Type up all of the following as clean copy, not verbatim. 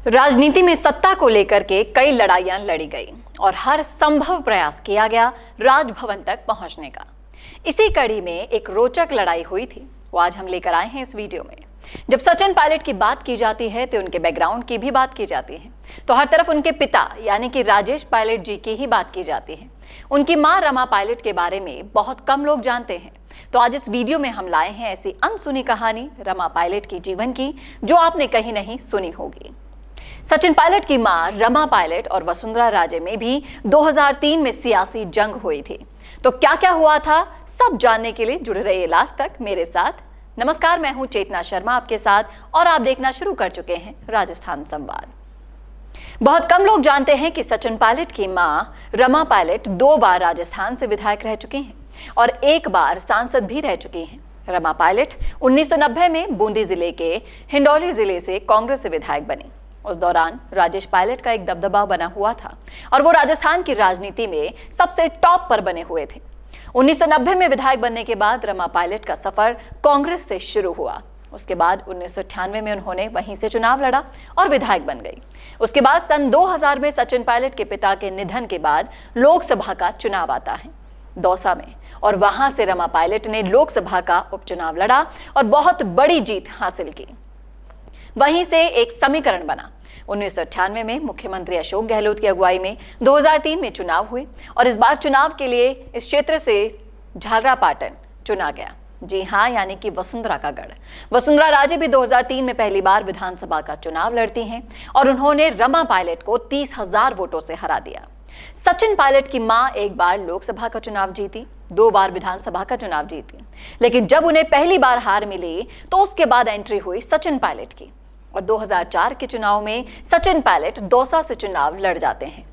राजनीति में सत्ता को लेकर के कई लड़ाइयां लड़ी गई और हर संभव प्रयास किया गया राजभवन तक पहुंचने का। इसी कड़ी में एक रोचक लड़ाई हुई थी, वो आज हम लेकर आए हैं इस वीडियो में। जब सचिन पायलट की बात की जाती है तो उनके बैकग्राउंड की भी बात की जाती है, तो हर तरफ उनके पिता यानी कि राजेश पायलट जी की ही बात की जाती है। उनकी मां रमा पायलट के बारे में बहुत कम लोग जानते हैं, तो आज इस वीडियो में हम लाए हैं ऐसी अनसुनी कहानी रमा पायलट की जीवन की, जो आपने कहीं नहीं सुनी होगी। सचिन पायलट की मां रमा पायलट और वसुंधरा राजे में भी 2003 में सियासी जंग हुई थी। तो क्या क्या हुआ था, सब जानने के लिए जुड़े रहिए लास्ट तक मेरे साथ। नमस्कार, मैं हूं चेतना शर्मा आपके साथ और आप देखना शुरू कर चुके हैं राजस्थान संवाद। बहुत कम लोग जानते हैं कि सचिन पायलट की मां रमा पायलट 2 बार राजस्थान से विधायक रह चुकी हैं और 1 बार सांसद भी रह चुकी हैं। रमा पायलट 1990 में बूंदी जिले के हिंडौली जिले से कांग्रेस से विधायक बनी। उस दौरान राजेश पायलट का एक दबदबा बना हुआ था और वो राजस्थान की राजनीति में सबसे टॉप पर बने हुए थे। 1990 में विधायक बनने के बाद रमा पायलट का सफर कांग्रेस से शुरू हुआ। उसके बाद 1998 में उन्होंने वहीं से चुनाव लड़ा और विधायक बन गई। उसके बाद सन 2000 में सचिन पायलट के पिता के निधन के बाद लोकसभा का चुनाव आता है दौसा में, और वहां से रमा पायलट ने लोकसभा का उपचुनाव लड़ा और बहुत बड़ी जीत हासिल की। वहीं से एक समीकरण बना। 1998 में मुख्यमंत्री अशोक गहलोत की अगुवाई में 2003 में चुनाव हुए और इस बार चुनाव के लिए इस क्षेत्र से झालरापाटन चुना गया। जी हाँ, यानी कि वसुंधरा का गढ़। वसुंधरा राजे भी 2003 में पहली बार विधानसभा का चुनाव लड़ती हैं और उन्होंने रमा पायलट को 30,000 वोटों से हरा दिया। सचिन पायलट की मां 1 बार लोकसभा का चुनाव जीती, 2 बार विधानसभा का चुनाव जीती, लेकिन जब उन्हें पहली बार हार मिली तो उसके बाद एंट्री हुई सचिन पायलट की और 2004 के चुनाव में सचिन पायलट दौसा से चुनाव लड़ जाते हैं।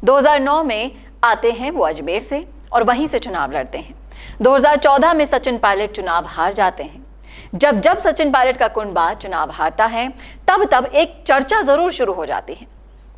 2009 में आते हैं वो अजमेर से और वहीं से चुनाव लड़ते हैं। 2014 में सचिन पायलट चुनाव हार जाते हैं। जब सचिन पायलट का कुनबा चुनाव हारता है तब एक चर्चा जरूर शुरू हो जाती है।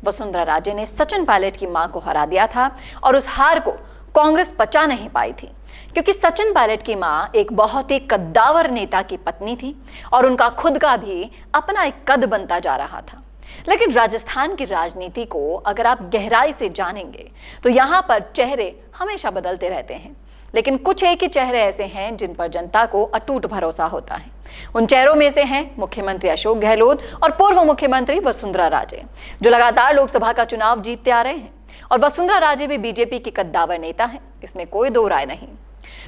वसुंधरा राजे ने सचिन पायलट की मां को हरा दिया था और उस हार को कांग्रेस पचा नहीं पाई थी, क्योंकि सचिन पायलट की मां एक बहुत ही कद्दावर नेता की पत्नी थी और उनका खुद का भी अपना एक कद बनता जा रहा था। लेकिन राजस्थान की राजनीति को अगर आप गहराई से जानेंगे तो यहाँ पर चेहरे हमेशा बदलते रहते हैं, लेकिन कुछ एक ही चेहरे ऐसे हैं जिन पर जनता को अटूट भरोसा होता है। उन चेहरों में से हैं मुख्यमंत्री अशोक गहलोत और पूर्व मुख्यमंत्री वसुंधरा राजे, जो लगातार लोकसभा का चुनाव जीतते आ रहे हैं। और वसुंधरा राजे भी बीजेपी की कद्दावर नेता हैं, इसमें कोई दो राय नहीं।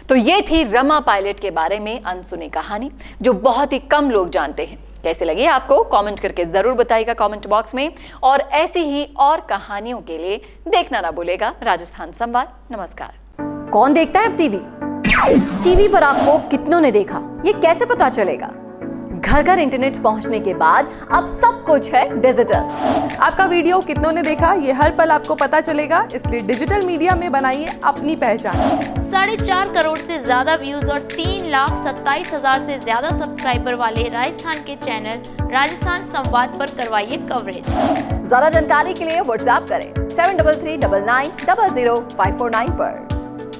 तो ये थी रमा पायलट के बारे में अनसुनी कहानी, जो बहुत ही कम लोग जानते हैं। कैसे लगी आपको, कमेंट करके जरूर बताइएगा कमेंट बॉक्स में, और ऐसी ही और कहानियों के लिए देखना ना भूलेगा राजस्थान संवाद। नमस्कार। कौन देखता है अब टीवी पर आपको कितनों ने देखा, ये कैसे पता चलेगा? घर घर इंटरनेट पहुंचने के बाद अब सब कुछ है डिजिटल। आपका वीडियो कितनों ने देखा, ये हर पल आपको पता चलेगा, इसलिए डिजिटल मीडिया में बनाइए अपनी पहचान। 4.5 करोड़ से ज्यादा व्यूज और 3,27,000 से ज्यादा सब्सक्राइबर वाले राजस्थान के चैनल राजस्थान संवाद पर करवाइए कवरेज। ज्यादा जानकारी के लिए व्हाट्सएप करें 7339900549 पर।